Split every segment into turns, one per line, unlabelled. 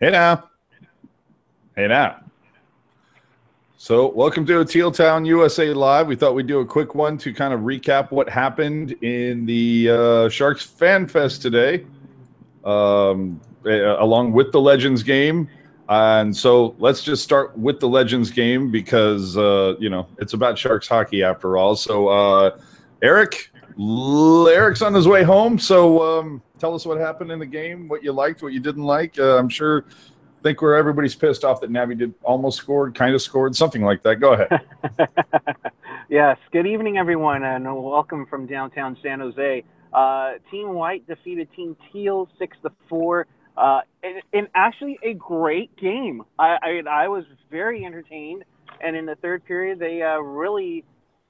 Hey now. Hey now. So, welcome to Teal Town USA Live. We thought we'd do a quick one to kind of recap what happened in the Sharks Fan Fest today, along with the Legends game. And so, let's just start with the Legends game because, it's about Sharks hockey after all. So, Erik's on his way home. So, tell us what happened in the game, what you liked, what you didn't like. I'm sure. Think where everybody's pissed off that Nabby did almost scored, kind of scored, something like that. Go ahead.
Yes, good evening, everyone, and welcome from downtown San Jose. Team White defeated Team Teal 6-4. In actually a great game. I was very entertained, and in the third period, they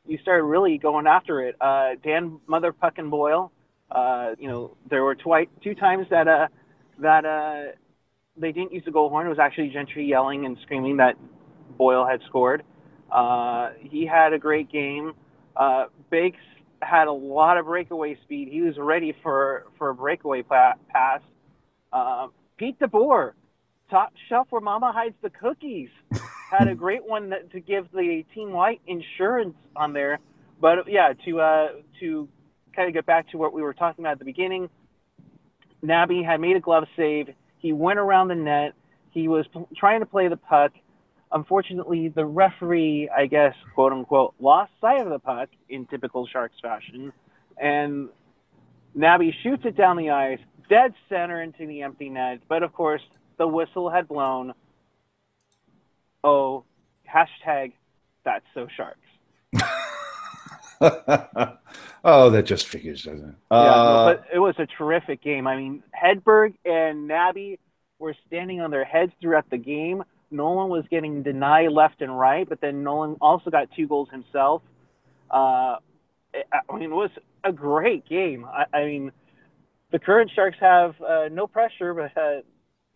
you started really going after it. Dan Motherfucking Boyle, there were two times that they didn't use the goal horn. It was actually Gentry yelling and screaming that Boyle had scored. He had a great game. Bakes had a lot of breakaway speed. He was ready for a breakaway pass. Pete DeBoer, top shelf where Mama hides the cookies, had a great one to give the Team White insurance on there. But yeah, to kind of get back to what we were talking about at the beginning, Nabby had made a glove save. He went around the net. He was trying to play the puck. Unfortunately, the referee, I guess, quote unquote, lost sight of the puck in typical Sharks fashion. And Nabby shoots it down the ice, dead center into the empty net. But of course, the whistle had blown. Oh, hashtag that's so Sharks.
Oh, that just figures, doesn't it?
But it was a terrific game. I mean, Hedberg and Nabby were standing on their heads throughout the game. Nolan was getting denied left and right, but then Nolan also got 2 goals himself. It was a great game. I mean, the current Sharks have no pressure, but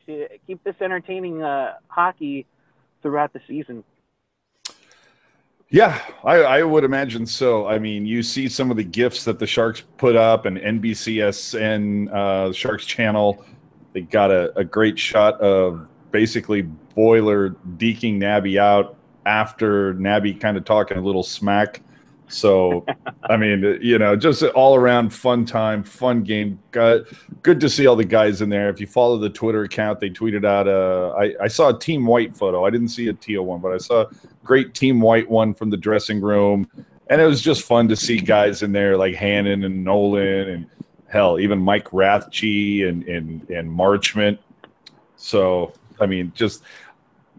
to keep this entertaining hockey throughout the season.
Yeah, I would imagine so. I mean, you see some of the GIFs that the Sharks put up, and NBCSN Sharks channel. They got a great shot of basically Boiler deking Nabby out after Nabby kind of talking a little smack. So, I mean, just an all-around fun time, fun game. Good to see all the guys in there. If you follow the Twitter account, they tweeted out I saw a Team White photo. I didn't see a Teal one, but I saw a great Team White one from the dressing room. And it was just fun to see guys in there like Hannon and Nolan and, hell, even Mike Rathje and Marchment. So, I mean, just –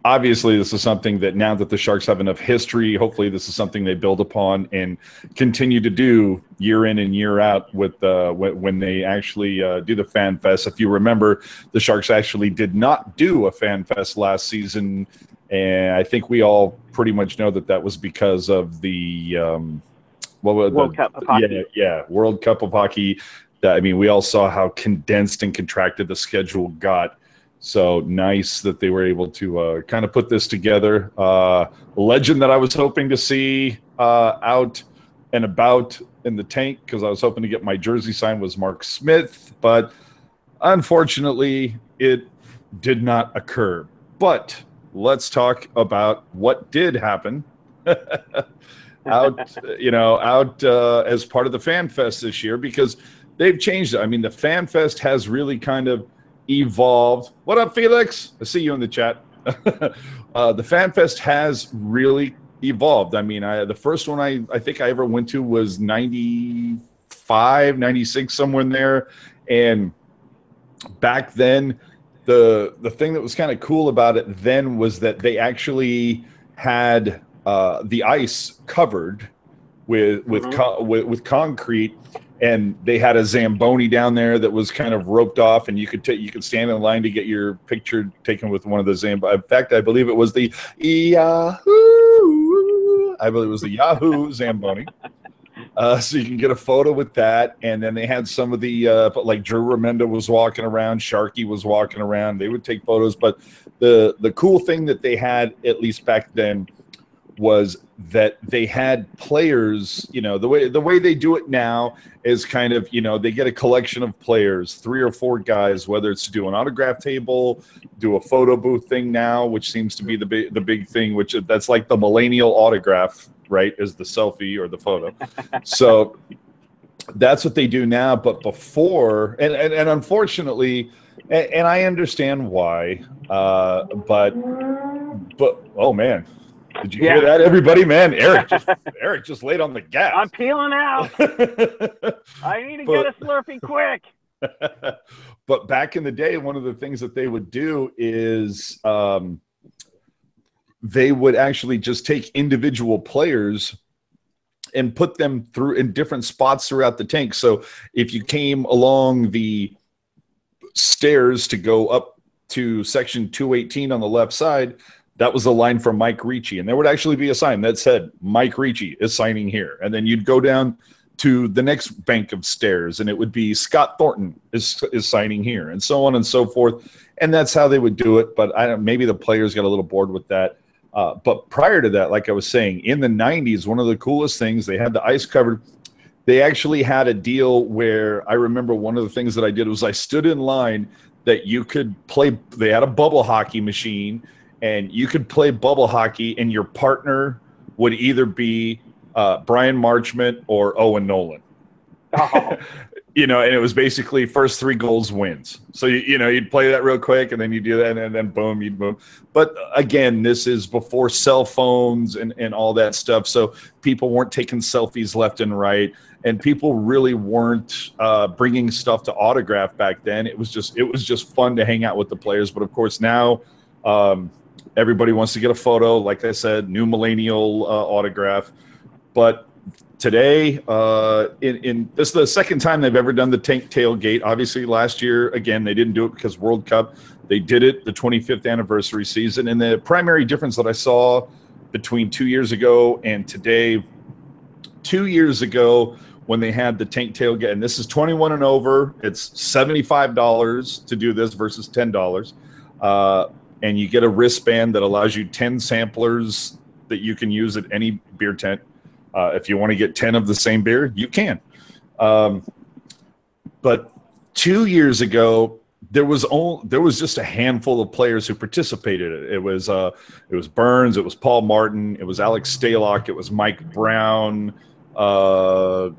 obviously, this is something that now that the Sharks have enough history, hopefully this is something they build upon and continue to do year in and year out with when they actually do the Fan Fest. If you remember, the Sharks actually did not do a Fan Fest last season, and I think we all pretty much know that was because of the
World Cup of Hockey.
Yeah, World Cup of Hockey. I mean, we all saw how condensed and contracted the schedule got. So nice that they were able to kind of put this together. Legend that I was hoping to see out and about in the tank because I was hoping to get my jersey signed was Mark Smith, but unfortunately it did not occur. But let's talk about what did happen out as part of the Fan Fest this year because they've changed it. I mean, the Fan Fest has really kind of evolved. What up, Felix? I see you in the chat. The Fan Fest has really evolved. I mean, the first one I think I ever went to was 95, 96, somewhere in there. And back then, the thing that was kind of cool about it then was that they actually had the ice covered with concrete. And they had a Zamboni down there that was kind of roped off, and you could stand in line to get your picture taken with one of the Zamboni. In fact, I believe it was the Yahoo. I believe it was the Yahoo Zamboni. So you can get a photo with that. And then they had some of the like Drew Remenda was walking around, Sharky was walking around. They would take photos. But the cool thing that they had, at least back then, was that they had players, the way they do it now is kind of, they get a collection of players, 3 or 4 guys, whether it's to do an autograph table, do a photo booth thing now, which seems to be the big thing, which that's like the millennial autograph, right, is the selfie or the photo. So that's what they do now. But before, and unfortunately, and I understand why, but oh man, did you hear that, everybody? Man, Erik just laid on the gas.
I'm peeling out. I need to get a Slurpee quick.
But back in the day, one of the things that they would do is they would actually just take individual players and put them through in different spots throughout the tank. So if you came along the stairs to go up to section 218 on the left side, that was the line for Mike Ricci. And there would actually be a sign that said, Mike Ricci is signing here. And then you'd go down to the next bank of stairs, and it would be Scott Thornton is signing here, and so on and so forth. And that's how they would do it. But maybe the players got a little bored with that. But prior to that, like I was saying, in the 90s, one of the coolest things, they had the ice covered. They actually had a deal where I remember one of the things that I did was I stood in line that you could play. They had a bubble hockey machine, and you could play bubble hockey, and your partner would either be Brian Marchment or Owen Nolan. Oh. And it was basically first 3 goals wins. So, you'd play that real quick, and then you do that, and then boom, you'd boom. But again, this is before cell phones and all that stuff. So people weren't taking selfies left and right, and people really weren't bringing stuff to autograph back then. It was just fun to hang out with the players. But of course now everybody wants to get a photo. Like I said, new millennial autograph. But today, this is the second time they've ever done the Tank Tailgate. Obviously, last year, again, they didn't do it because World Cup. They did it the 25th anniversary season. And the primary difference that I saw between 2 years ago and today, 2 years ago when they had the Tank Tailgate, and this is 21 and over, it's $75 to do this versus $10. And you get a wristband that allows you 10 samplers that you can use at any beer tent. If you want to get 10 of the same beer, you can. But 2 years ago, there was just a handful of players who participated. It was Burns, it was Paul Martin, it was Alex Stalock, it was Mike Brown. I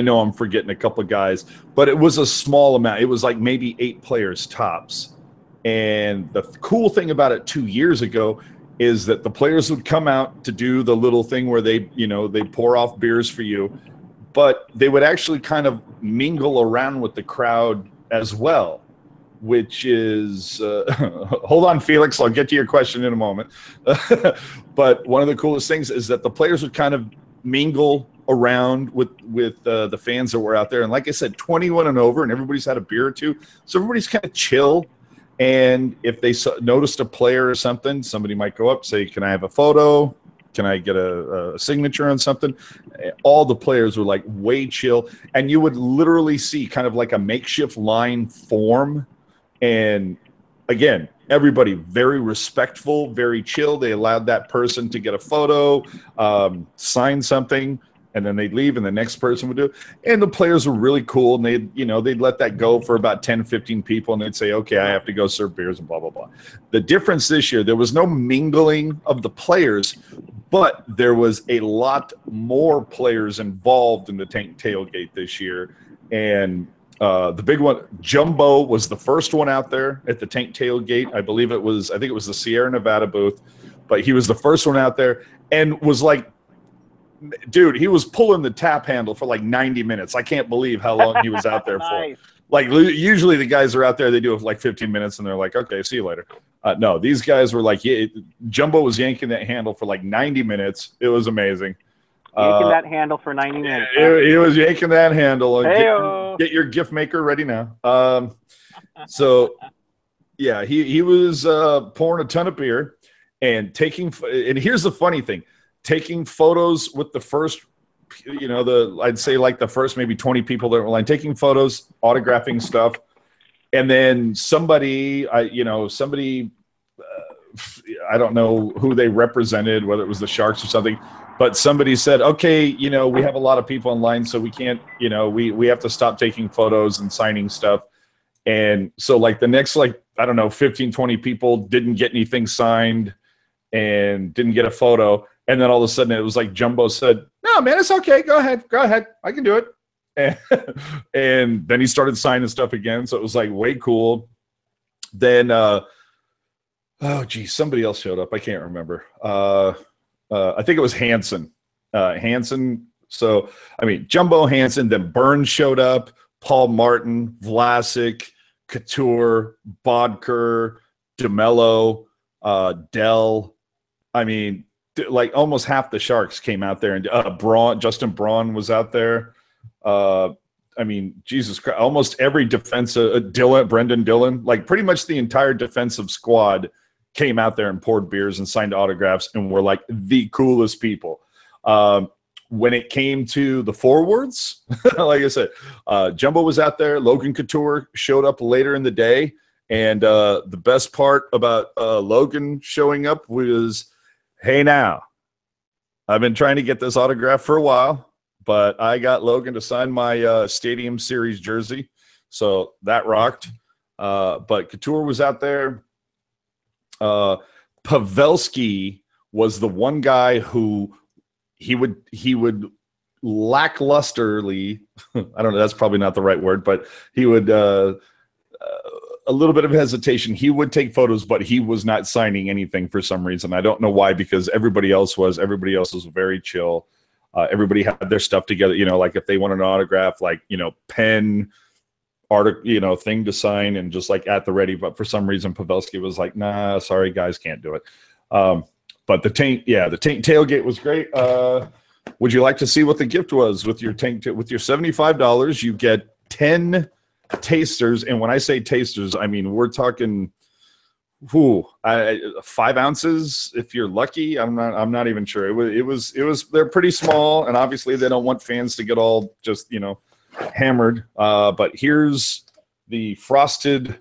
know I'm forgetting a couple of guys, but it was a small amount. It was like maybe 8 players tops. And the cool thing about it 2 years ago is that the players would come out to do the little thing where they pour off beers for you, but they would actually kind of mingle around with the crowd as well, which is hold on, Felix, I'll get to your question in a moment. But one of the coolest things is that the players would kind of mingle around with the fans that were out there. And like I said, 21 and over, and everybody's had a beer or two, so everybody's kind of chill. And if they noticed a player or something, somebody might go up, say, can I have a photo? Can I get a signature on something? All the players were like way chill. And you would literally see kind of like a makeshift line form. And again, everybody very respectful, very chill. They allowed that person to get a photo, sign something, and then they'd leave, and the next person would do it. And the players were really cool, and they'd let that go for about 10, 15 people, and they'd say, okay, I have to go serve beers and blah, blah, blah. The difference this year, there was no mingling of the players, but there was a lot more players involved in the Tank Tailgate this year. And the big one, Jumbo was the first one out there at the Tank Tailgate. I think it was the Sierra Nevada booth, but he was the first one out there and was like, dude, he was pulling the tap handle for like 90 minutes. I can't believe how long he was out there nice. For. Like, usually the guys are out there, they do it for like 15 minutes, and they're like, okay, see you later. No, these guys were like, Jumbo was yanking that handle for like 90 minutes. It was amazing.
Yanking that handle for 90 minutes.
He was yanking that handle. Get your gift maker ready now. So, yeah, he was pouring a ton of beer and and here's the funny thing. Taking photos with the first, I'd say like the first maybe 20 people that were like taking photos, autographing stuff. And then somebody, I I don't know who they represented, whether it was the Sharks or something, but somebody said, okay, you know, we have a lot of people online, so we can't, you know, we have to stop taking photos and signing stuff. And so like the next, like, I don't know, 15, 20 people didn't get anything signed and didn't get a photo. And then all of a sudden it was like Jumbo said, no, man, it's okay. Go ahead. I can do it. And then he started signing stuff again. So it was like way cool. Then, oh geez, somebody else showed up. I can't remember. I think it was Hansen. Hansen. So, I mean, Jumbo, Hansen, then Burns showed up, Paul Martin, Vlasic, Couture, Bodker, DeMello, Dell. I mean, like almost half the Sharks came out there, and Justin Braun was out there. I mean, Jesus Christ, almost every defensive, Brendan Dillon, like pretty much the entire defensive squad came out there and poured beers and signed autographs and were like the coolest people. When it came to the forwards, like I said, Jumbo was out there. Logan Couture showed up later in the day. And the best part about Logan showing up was, hey, now, I've been trying to get this autograph for a while, but I got Logan to sign my Stadium Series jersey. So that rocked. But Couture was out there. Pavelski was the one guy who he would lacklusterly, I don't know, that's probably not the right word, but he would a little bit of hesitation. He would take photos, but he was not signing anything for some reason. I don't know why, because everybody else was very chill. Everybody had their stuff together, you know, like if they wanted an autograph, like, you know, pen, article, you know, thing to sign and just like at the ready. But for some reason, Pavelski was like, nah, sorry guys, can't do it. But the tank tailgate was great. Would you like to see what the gift was with your with your $75? You get 10 tasters, and when I say tasters, I mean we're talking 5 ounces if you're lucky. I'm not even sure. It was they're pretty small, and obviously they don't want fans to get all just, you know, hammered. But here's the frosted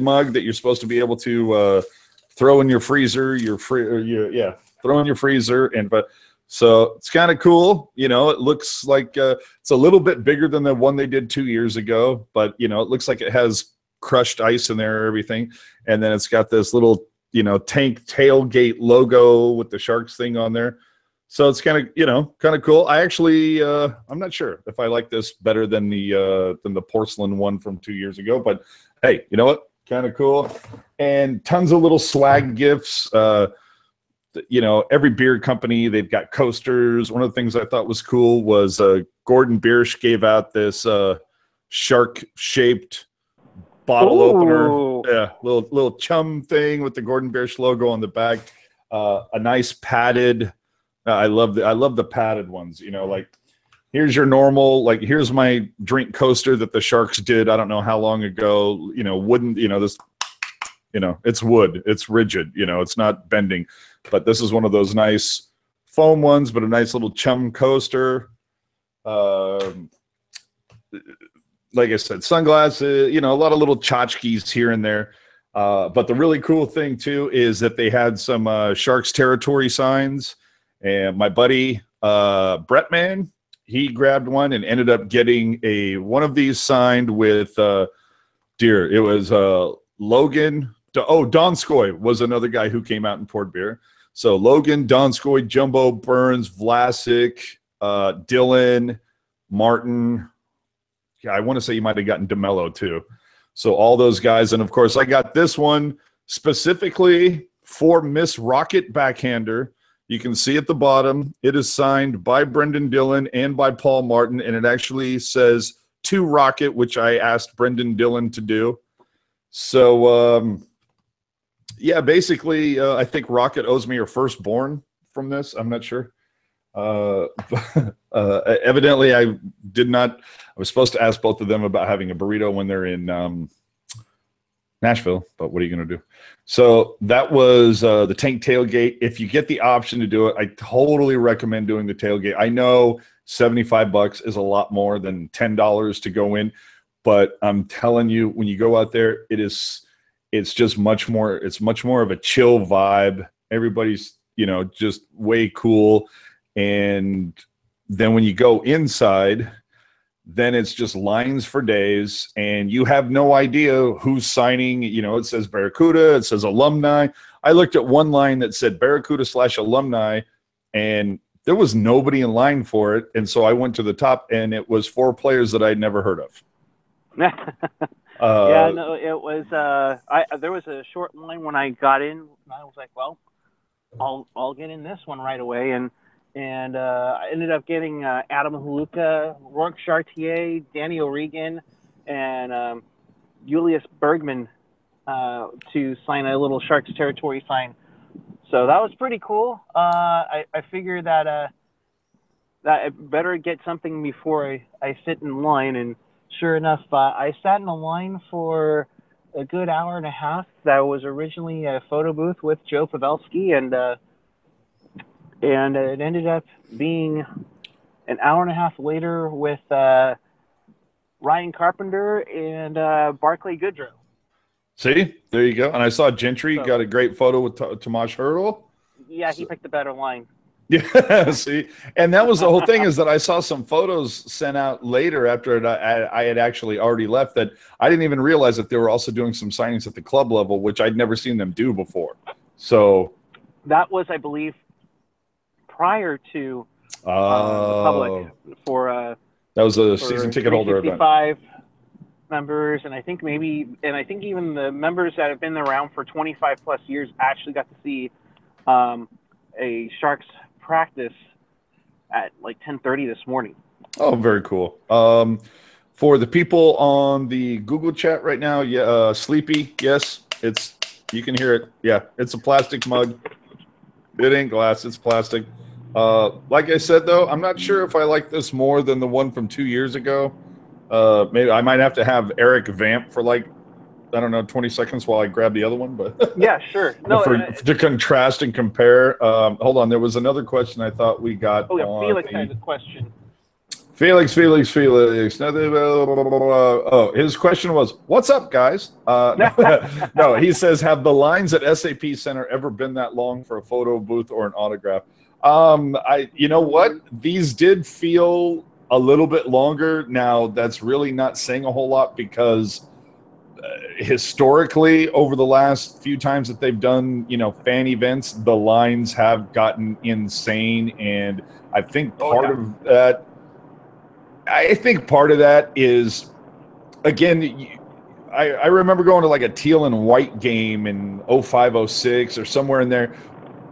mug that you're supposed to be able to throw in your freezer. Throw in your freezer, and but. So it's kind of cool. You know, it looks like it's a little bit bigger than the one they did 2 years ago, but, you know, it looks like it has crushed ice in there or everything. And then it's got this little, you know, Tank Tailgate logo with the Sharks thing on there. So it's kind of, you know, kind of cool. I actually, I'm not sure if I like this better than the porcelain one from 2 years ago, but hey, you know what? Kind of cool. And tons of little swag gifts. You know, every beer company, they've got coasters. One of the things I thought was cool was Gordon Biersch gave out this shark-shaped bottle opener. Yeah, little chum thing with the Gordon Biersch logo on the back. A nice padded. I love the padded ones. You know, like here's your normal, like here's my drink coaster that the Sharks did I don't know how long ago. You know, wooden. You know, this. You know, it's wood. It's rigid. You know, it's not bending. But this is one of those nice foam ones, but a nice little chum coaster. Like I said, sunglasses, you know, a lot of little tchotchkes here and there. But the really cool thing, too, is that they had some Sharks territory signs. And my buddy, Brettman, he grabbed one and ended up getting one of these signed with, it was Logan. Donskoy was another guy who came out and poured beer. So Logan, Donskoy, Jumbo, Burns, Vlasic, Dylan, Martin. Yeah, I want to say you might have gotten DeMello too. So all those guys. And, of course, I got this one specifically for Miss Rocket Backhander. You can see at the bottom, it is signed by Brendan Dillon and by Paul Martin, and it actually says to Rocket, which I asked Brendan Dillon to do. So, yeah, basically, I think Rocket owes me her firstborn from this. I'm not sure. Evidently, I was supposed to ask both of them about having a burrito when they're in Nashville, but what are you going to do? So that was the Tank Tailgate. If you get the option to do it, I totally recommend doing the tailgate. I know $75 is a lot more than $10 to go in, but I'm telling you, when you go out there, it's just much more. It's much more of a chill vibe. Everybody's, just way cool. And then when you go inside, then it's just lines for days, and you have no idea who's signing. It says Barracuda, it says alumni. I looked at one line that said Barracuda/alumni, and there was nobody in line for it. And so I went to the top, and it was 4 players that I'd never heard of.
Yeah, no, it was. There was a short line when I got in, and I was like, well, I'll get in this one right away, and I ended up getting Adam Haluka, Rourke Chartier, Danny O'Regan, and Julius Bergman to sign a little Sharks territory sign. So that was pretty cool. I figured that I better get something before I sit in line, and sure enough, I sat in a line for a good hour and a half. That was originally a photo booth with Joe Pavelski, and it ended up being an hour and a half later with Ryan Carpenter and Barclay Goodrow.
See, there you go. And I saw Gentry got a great photo with Tomas Hertl.
Yeah, he picked a better line.
Yeah, see, and that was the whole thing, is that I saw some photos sent out later after I had actually already left, that I didn't even realize that they were also doing some signings at the club level, which I'd never seen them do before. So
that was, I believe, prior to the public for
that was a season ticket holder event.
65 members, and I think even the members that have been around for 25 plus years actually got to see a Sharks practice at like 10:30 this morning.
Oh, very cool. For the people on the Google chat right now, yeah, Sleepy, yes, you can hear it. Yeah, it's a plastic mug. It ain't glass, it's plastic. Like I said, though, I'm not sure if I like this more than the one from 2 years ago. Maybe I might have to have Eric vamp for 20 seconds while I grab the other one. But
yeah, sure. No,
to contrast and compare. Hold on, there was another question I thought we got.
Oh, yeah, Felix had a question.
Felix. Oh, his question was, "What's up, guys?" No, he says, "Have the lines at SAP Center ever been that long for a photo booth or an autograph?" You know what? These did feel a little bit longer. Now, that's really not saying a whole lot, because historically, over the last few times that they've done, fan events, the lines have gotten insane, and I think part of that. I think part of that is, again, I remember going to like a Teal and White game in 05, 06 or somewhere in there.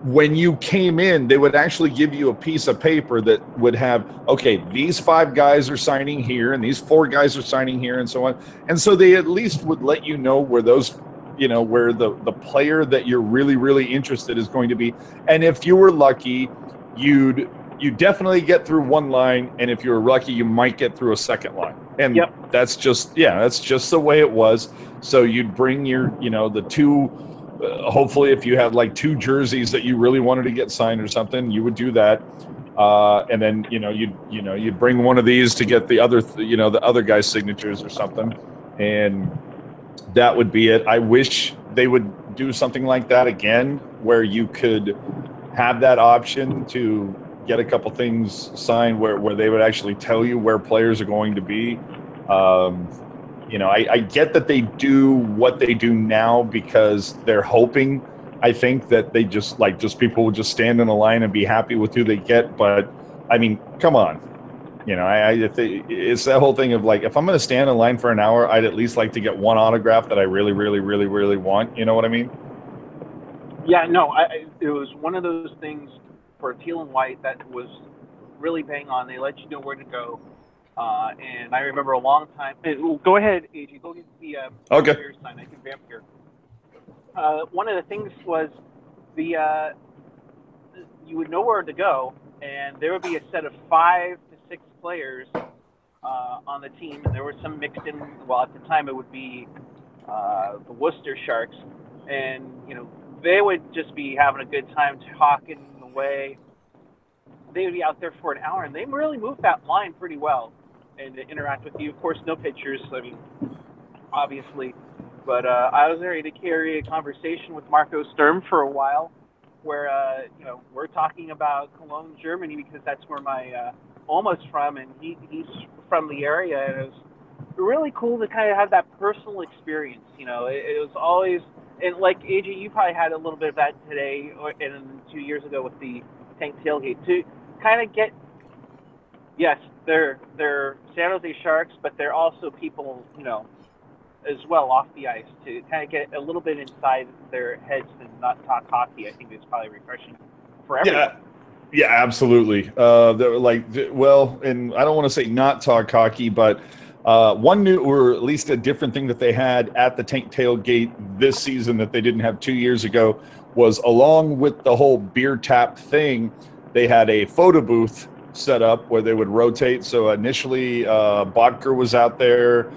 When you came in, they would actually give you a piece of paper that would have, okay, these 5 guys are signing here, and these 4 guys are signing here, and so on. And so they at least would let you know where those, where the player that you're really, really interested is going to be. And if you were lucky, you definitely get through one line, and if you were lucky, you might get through a second line. And that's just the way it was. So you'd bring your, the 2. Hopefully, if you had like 2 jerseys that you really wanted to get signed or something, you would do that. And then you'd bring one of these to get the other the other guy's signatures or something, and that would be it. I wish they would do something like that again, where you could have that option to get a couple things signed where they would actually tell you where players are going to be. I get that they do what they do now because they're hoping, I think, that they just people will just stand in a line and be happy with who they get. But I mean, come on, it's that whole thing of like, if I'm going to stand in line for an hour, I'd at least like to get one autograph that I really, really, really, really want. You know what I mean?
Yeah, no, it was one of those things for Teal and White that was really bang on. They let you know where to go. And I remember a long time. Go ahead, AJ. Go get the
okay.
sign. I can vamp here. One of the things was you would know where to go, and there would be a set of 5 to 6 players on the team, and there were some mixed in. Well, at the time, it would be the Worcester Sharks, and they would just be having a good time talking away. They would be out there for an hour, and they really moved that line pretty well and to interact with you. Of course, no pictures. I mean, obviously. But I was ready to carry a conversation with Marco Sturm for a while, where we're talking about Cologne, Germany, because that's where my almost from, and he's from the area, and it was really cool to kind of have that personal experience. It was always, and like AJ, you probably had a little bit of that today, and 2 years ago with the Tank Tailgate, to kind of get, yes, they're San Jose Sharks, but they're also people, as well off the ice, to kind of get a little bit inside their heads and not talk hockey. I think it's probably refreshing for everyone.
Yeah, absolutely. And I don't want to say not talk hockey, but one new, or at least a different thing that they had at the Tank Tailgate this season that they didn't have 2 years ago was, along with the whole beer tap thing, they had a photo booth set up where they would rotate. So initially, Bodker was out there.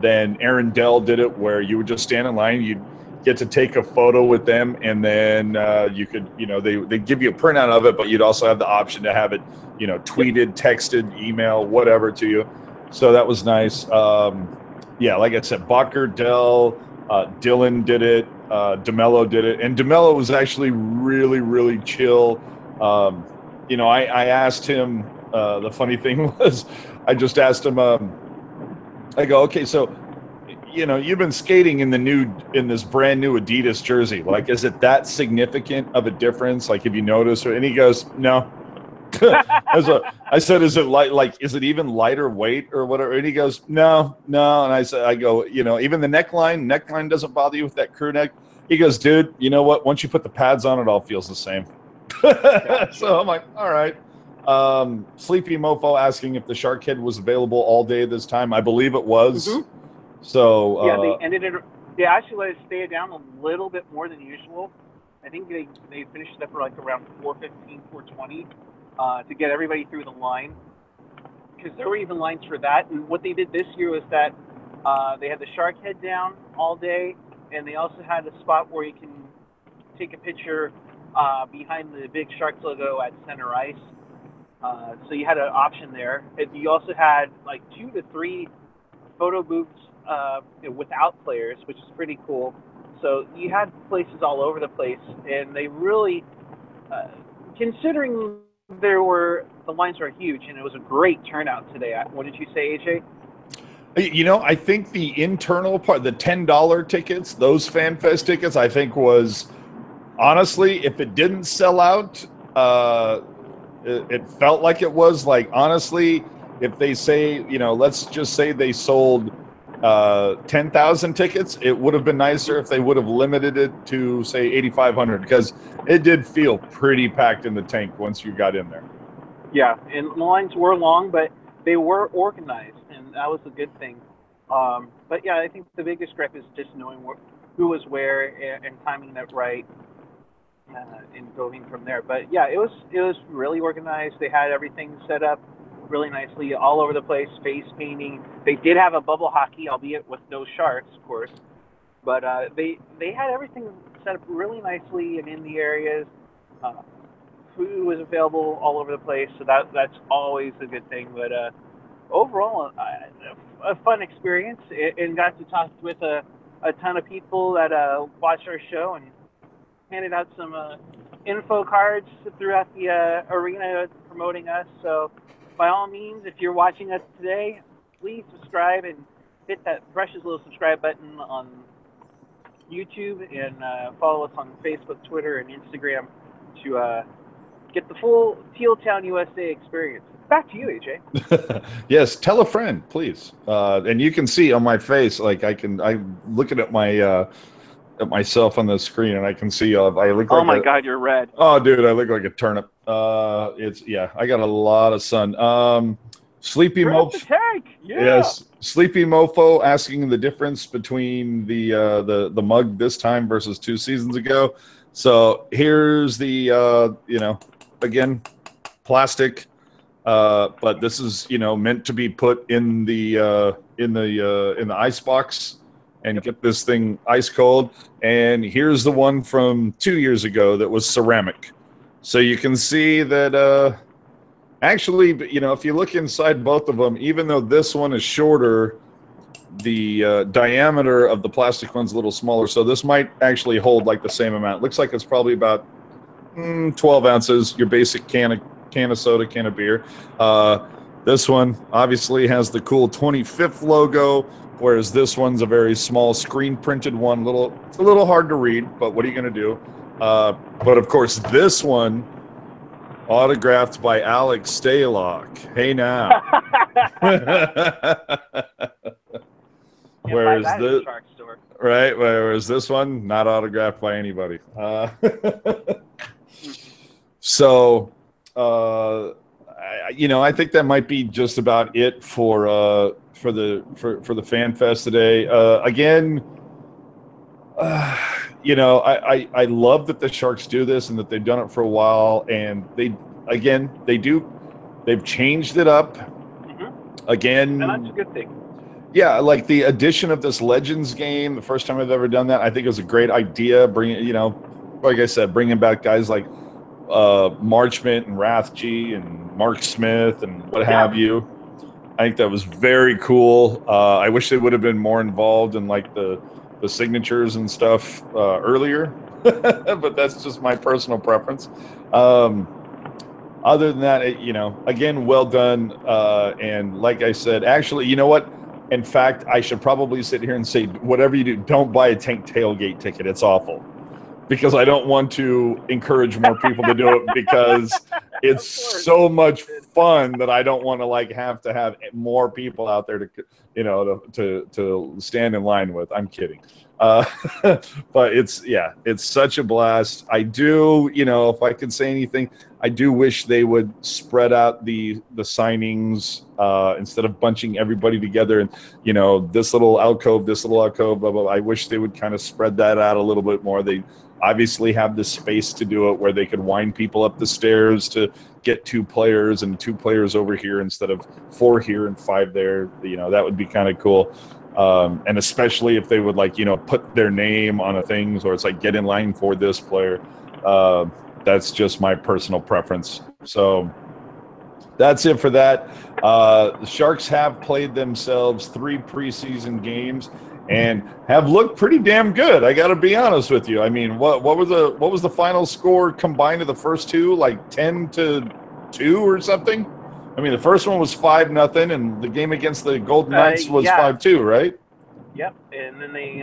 Then Aaron Dell did it, where you would just stand in line. You'd get to take a photo with them, and then you could, they give you a printout of it, but you'd also have the option to have it, tweeted, texted, email, whatever to you. So that was nice. Like I said, Bodker, Dell, Dylan did it, DeMello did it, and DeMello was actually really, really chill. I asked him, the funny thing was, I just asked him, I go, okay, so, you've been skating in this brand new Adidas jersey. Like, is it that significant of a difference? Like, have you noticed? And he goes, no. I said, is it is it even lighter weight or whatever? And he goes, no. And I go, even the neckline doesn't bother you with that crew neck? He goes, dude, you know what? Once you put the pads on, it all feels the same. So I'm like, all right. Sleepy Mofo asking if the Shark Head was available all day this time. I believe it was.
Mm-hmm.
So
yeah, they ended it. They actually let it stay down a little bit more than usual. I think they finished it up for like around 4:15, 4:20 to get everybody through the line, because there were even lines for that. And what they did this year was that they had the Shark Head down all day, and they also had a spot where you can take a picture behind the big Sharks logo at center ice. So you had an option there. And you also had like 2 to 3 photo booths without players, which is pretty cool. So you had places all over the place, and they really, considering the lines were huge, and it was a great turnout today. What did you say, AJ?
I think the internal part, the $10 tickets, those FanFest tickets, I think was, honestly, if it didn't sell out, it felt like it was. Like, honestly, if they say, let's just say they sold 10,000 tickets, it would have been nicer if they would have limited it to, say, 8,500, because it did feel pretty packed in the tank once you got in there.
Yeah, and the lines were long, but they were organized, and that was a good thing. But yeah, I think the biggest gripe is just knowing who was where and timing that right, and going from there. But yeah, it was really organized. They had everything set up really nicely all over the place, face painting. They did have a bubble hockey, albeit with no Sharks, of course. But they had everything set up really nicely and in the areas. Food was available all over the place, so that's always a good thing. But overall, a fun experience, and got to talk with a ton of people that watched our show, and handed out some info cards throughout the arena promoting us. So by all means, if you're watching us today, please subscribe and hit that precious little subscribe button on YouTube, and follow us on Facebook, Twitter, and Instagram to get the full Teal Town USA experience. Back to you, AJ.
Yes, tell a friend, please. And you can see on my face, like I'm looking at at myself on the screen, and I can see I look like,
oh my God, you're red.
Oh, dude, I look like a turnip. I got a lot of sun. Sleepy Mofo.
Yeah.
Yes, Sleepy Mofo asking the difference between the mug this time versus 2 seasons ago. So here's the again, plastic, but this is meant to be put in the ice box and get this thing ice cold. And here's the one from 2 years ago that was ceramic. So you can see that actually, if you look inside both of them, even though this one is shorter, diameter of the plastic one's a little smaller, so this might actually hold like the same amount. Looks like it's probably about 12 ounces. Your basic can of soda, can of beer. This one obviously has the cool 25th logo, whereas this one's a very small screen printed one. It's a little hard to read, but what are you going to do? But of course, this one autographed by Alex Staylock. Hey now. Whereas this right, whereas this one not autographed by anybody. So, I think that might be just about it for the Fan Fest today. Again, I love that the Sharks do this and that they've done it for a while, and they've changed it up. Again,
and that's a good thing.
Yeah, like the addition of this Legends game, the first time I've ever done that, I think it was a great idea. Like I said, bringing back guys like Marchment and Rathje and Mark Smith and what have you. I think that was very cool. I wish they would have been more involved in like the signatures and stuff earlier, but that's just my personal preference. Other than that, again, well done. And like I said, actually, you know what? In fact, I should probably sit here and say, whatever you do, don't buy a Tank Tailgate ticket. It's awful. Because I don't want to encourage more people to do it, because it's so much fun that I don't want to have to have more people out there to stand in line with. I'm kidding. But it's such a blast. I do, if I could say anything, I do wish they would spread out the signings instead of bunching everybody together and, this little alcove, blah, blah, blah. I wish they would kind of spread that out a little bit more. They obviously have the space to do it where they could wind people up the stairs to get 2 players and 2 players over here instead of 4 here and 5 there. That would be kind of cool. And especially if they would put their name on a thing, or it's like get in line for this player. That's just my personal preference. So that's it for that. The Sharks have played themselves 3 preseason games and have looked pretty damn good. I got to be honest with you. I mean, what was the final score combined of the first 2? Like 10-2 or something? I mean, the first one was 5-0, and the game against the Golden Knights was 5-2, right?
Yep, and then they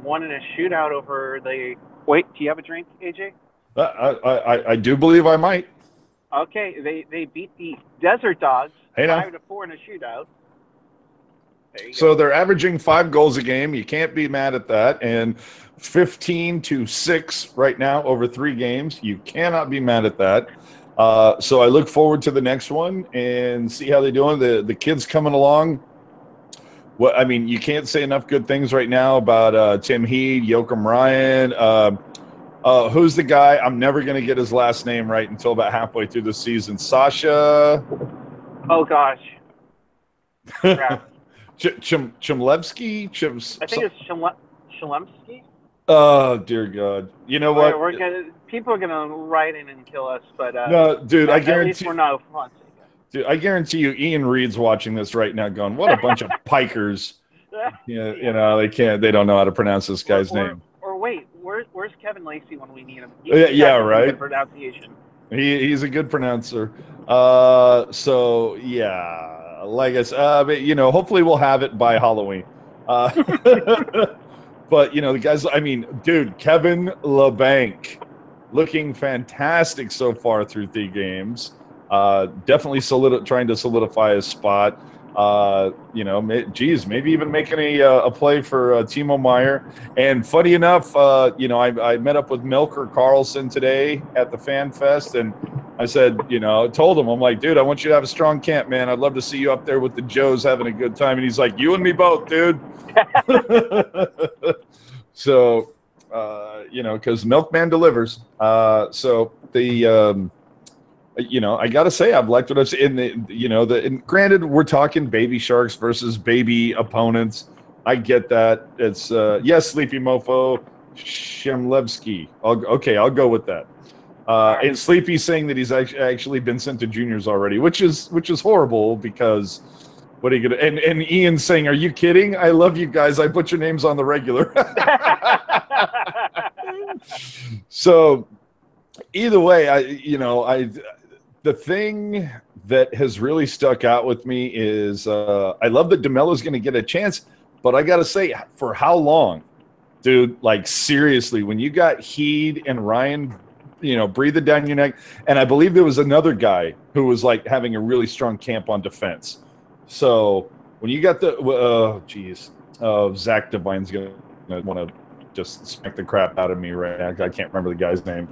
won in a shootout over the. Wait, do you have a drink, AJ?
I do believe I might.
Okay, they beat the Desert Dogs 5-4 in a shootout.
So they're averaging 5 goals a game. You can't be mad at that. And 15-6 right now over 3 games. You cannot be mad at that. So I look forward to the next one and see how they're doing. The kids coming along. Well, I mean, you can't say enough good things right now about Tim Heed, Joachim Ryan. Who's the guy? I'm never going to get his last name right until about halfway through the season. Sasha.
Oh, gosh.
Chmlevsky?
I think it's Chmlevsky.
Oh, dear God. You know what?
People are going to write in and kill us, but
no, dude, I guarantee.
At least we're not fun.
Dude, I guarantee you, Ian Reed's watching this right now, going, "What a bunch of pikers!" They don't know how to pronounce this guy's name.
Or wait, where's Kevin Lacey when we need him?
Yeah, right.
Good pronunciation.
He's a good pronouncer. So yeah, like I said, but, hopefully we'll have it by Halloween. But the guys. I mean, dude, Kevin LeBanc, looking fantastic so far through 3 games. Definitely trying to solidify his spot. Maybe even making a play for Timo Meier. And funny enough, I met up with Melker Carlson today at the Fan Fest, and I said, told him, I'm like, dude, I want you to have a strong camp, man. I'd love to see you up there with the Joes having a good time. And he's like, you and me both, dude. So, because Milkman delivers. So the. I got to say, I've liked what I've seen. And granted, we're talking baby Sharks versus baby opponents. I get that. It's, yes, Sleepy Mofo, Chmlevsky. I'll go with that. And Sleepy's saying that he's actually been sent to juniors already, which is horrible because, What are you gonna? And Ian saying, "Are you kidding? I love you guys. I put your names on the regular." So either way, the thing that has really stuck out with me is I love that DeMelo's going to get a chance, but I got to say, for how long, dude? Like seriously, when you got Heed and Ryan, breathing down your neck, and I believe there was another guy who was like having a really strong camp on defense. So when you got Zach Devine's going to want to just smack the crap out of me right now. I can't remember the guy's name,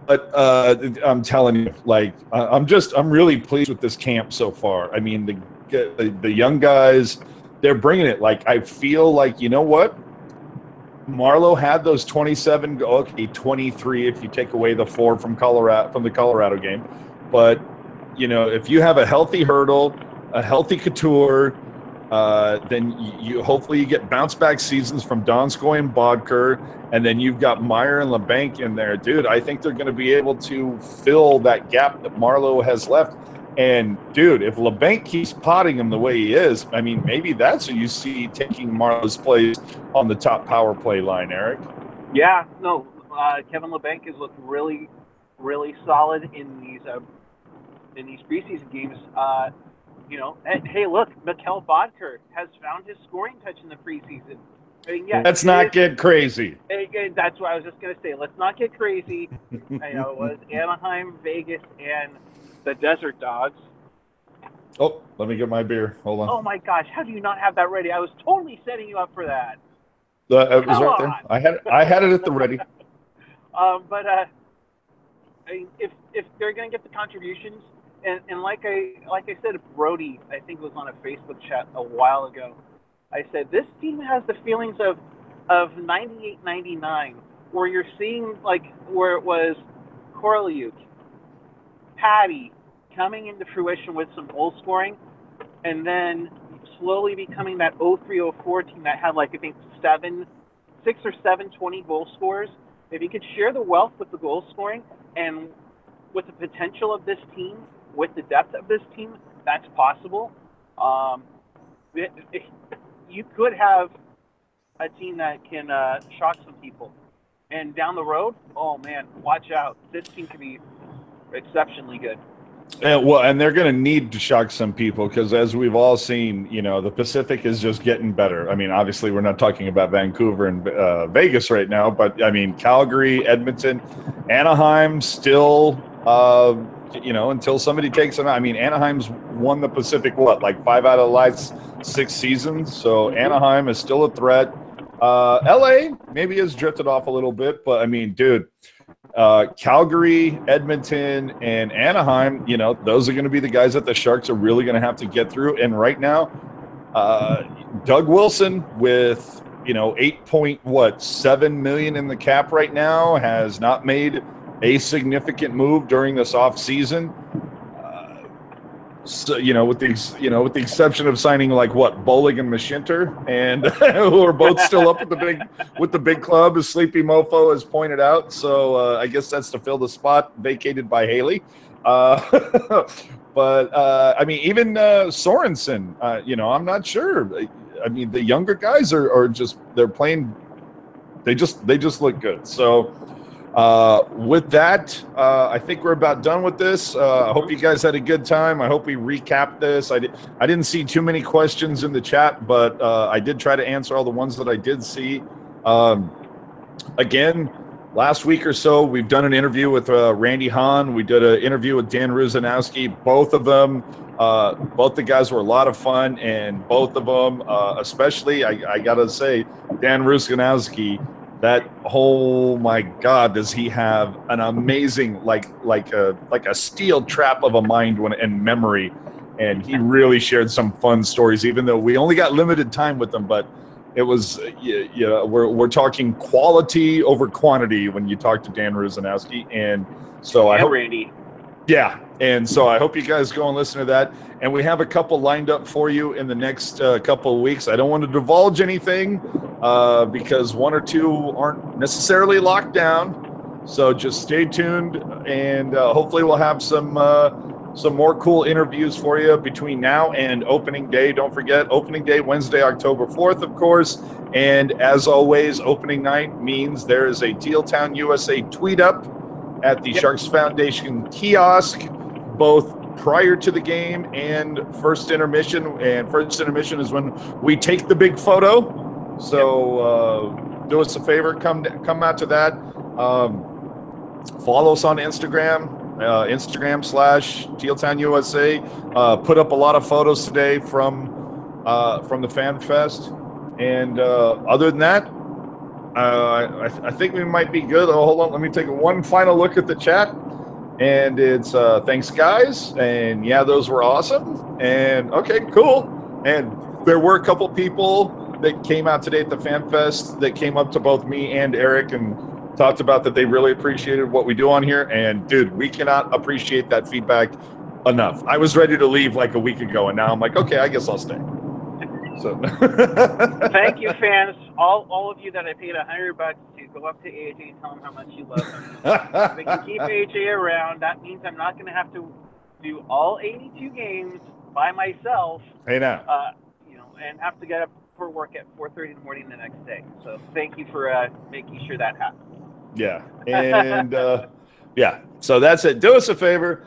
but I'm telling you, like, I'm really pleased with this camp so far. I mean, the young guys, they're bringing it. Like, I feel like, you know what? Marlowe had those 27, okay, 23 if you take away the 4 from the Colorado game. But, if you have a healthy Hurdle, a healthy Couture, then you hopefully you get bounce back seasons from Donskoy and Bodker, and then you've got Meyer and LeBanc in there. Dude, I think they're going to be able to fill that gap that Marlowe has left. And, dude, if LeBanc keeps potting him the way he is, I mean, maybe that's what you see taking Marlowe's place on the top power play line, Eric.
Yeah, no, Kevin LeBanc has looked really, really solid in these preseason games. Hey, look, Mikkel Bodker has found his scoring touch in the preseason. I mean, yeah,
let's not get crazy.
That's what I was just going to say. Let's not get crazy. It was Anaheim, Vegas, and the Desert Dogs.
Oh, let me get my beer. Hold on.
Oh, my gosh. How do you not have that ready? I was totally setting you up for that.
It was right there. I had it at the ready.
But I mean, if they're going to get the contributions, and like I said, Brody, I think was on a Facebook chat a while ago. I said this team has the feelings of 98, 99, where you're seeing like where it was Koroliuk, Patty coming into fruition with some goal scoring, and then slowly becoming that 03-04 team that had like I think 6 or 7 20 goal scorers. If you could share the wealth with the goal scoring and with the potential of this team, with the depth of this team, that's possible. You could have a team that can shock some people. And down the road, oh, man, watch out. This team can be exceptionally good.
And they're going to need to shock some people because, as we've all seen, the Pacific is just getting better. I mean, obviously, we're not talking about Vancouver and Vegas right now, but, I mean, Calgary, Edmonton, Anaheim still until somebody takes them out. I mean, Anaheim's won the Pacific, 5 out of the last 6 seasons. So Anaheim is still a threat. LA maybe has drifted off a little bit, but I mean, dude, Calgary, Edmonton, and Anaheim, those are going to be the guys that the Sharks are really going to have to get through. And right now, Doug Wilson with, $8.7 million in the cap right now has not made a significant move during this off season. So, with the exception of signing Bollig and Mashinter, and who are both still up with the big club, as Sleepy Mofo has pointed out. So I guess that's to fill the spot vacated by Haley. But I mean, even Sorensen, I'm not sure. I mean, the younger guys are just they're playing. They just look good. So. With that, I think we're about done with this. I hope you guys had a good time. I hope we recapped this. I didn't see too many questions in the chat, but I did try to answer all the ones that I did see. Again, last week or so, we've done an interview with Randy Hahn. We did an interview with Dan Ruzanowski. Both of them, both the guys were a lot of fun, and both of them, especially, I got to say, Dan Ruzanowski, oh my God, does he have an amazing, like a steel trap of a mind and memory. And he really shared some fun stories, even though we only got limited time with them. But it was, we're talking quality over quantity when you talk to Dan Ruzanowski. And so I hope
Randy.
Yeah, and so I hope you guys go and listen to that. And we have a couple lined up for you in the next couple of weeks. I don't want to divulge anything because 1 or 2 aren't necessarily locked down. So just stay tuned, and hopefully we'll have some some more cool interviews for you between now and opening day. Don't forget, opening day, Wednesday, October 4th, of course. And as always, opening night means there is a Teal Town USA tweet up at the Sharks Foundation kiosk, both prior to the game and first intermission. And first intermission is when we take the big photo. So do us a favor, come out to that. Follow us on Instagram. Instagram/TealTown USA. Put up a lot of photos today from the Fan Fest, and other than that, I think we might be good. Oh, hold on, let me take one final look at the chat, and it's thanks guys, and yeah, those were awesome, and okay, cool, and there were a couple people that came out today at the Fan Fest that came up to both me and Eric and talked about that they really appreciated what we do on here. And dude, we cannot appreciate that feedback enough. I was ready to leave like a week ago, and now I'm like, okay, I guess I'll stay. So
thank you, fans, all of you that I paid $100 to go up to AJ and tell him how much you love him. If we can keep AJ around, that means I'm not going to have to do all 82 games by myself.
Hey now,
and have to get up for work at 4:30 in the morning the next day. So thank you for making sure that happens.
Yeah, and yeah, so that's it. Do us a favor,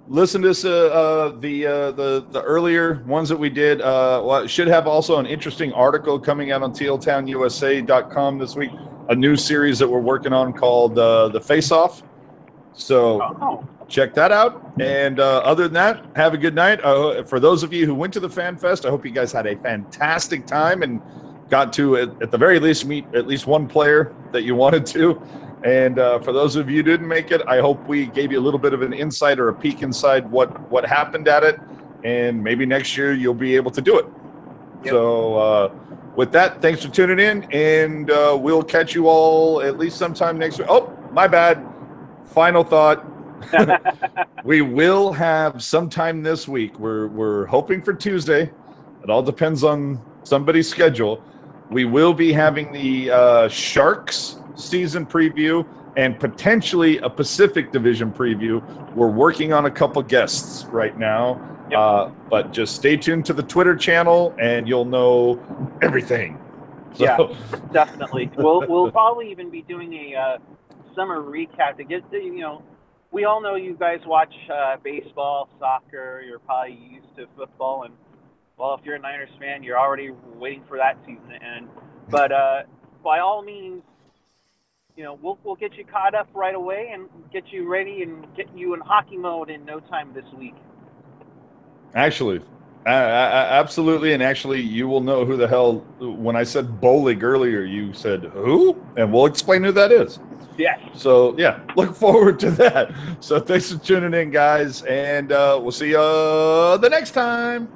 listen to the earlier ones that we did. Well, should have also an interesting article coming out on tealtownusa.com this week. A new series that we're working on called the Face Off. So check that out. And other than that, have a good night. For those of you who went to the Fan Fest, I hope you guys had a fantastic time and got to at the very least meet at least one player that you wanted to. And for those of you who didn't make it, I hope we gave you a little bit of an insight or a peek inside what happened at it. And maybe next year you'll be able to do it. Yep. So with that, thanks for tuning in. And we'll catch you all at least sometime next week. Oh, my bad. Final thought. We will have sometime this week. We're hoping for Tuesday. It all depends on somebody's schedule. We will be having the Sharks season preview and potentially a Pacific Division preview. We're working on a couple guests right now. Yep. But just stay tuned to the Twitter channel and you'll know everything. So.
Yeah, definitely. We'll probably even be doing a summer recap to get we all know you guys watch baseball, soccer, you're probably used to football, and well, if you're a Niners fan, you're already waiting for that season to end. But by all means, we'll get you caught up right away and get you ready and get you in hockey mode in no time this week.
Actually, absolutely, and actually, you will know who the hell. When I said Bolig earlier, you said who, and we'll explain who that is.
Yes.
So yeah, look forward to that. So thanks for tuning in, guys, and we'll see you the next time.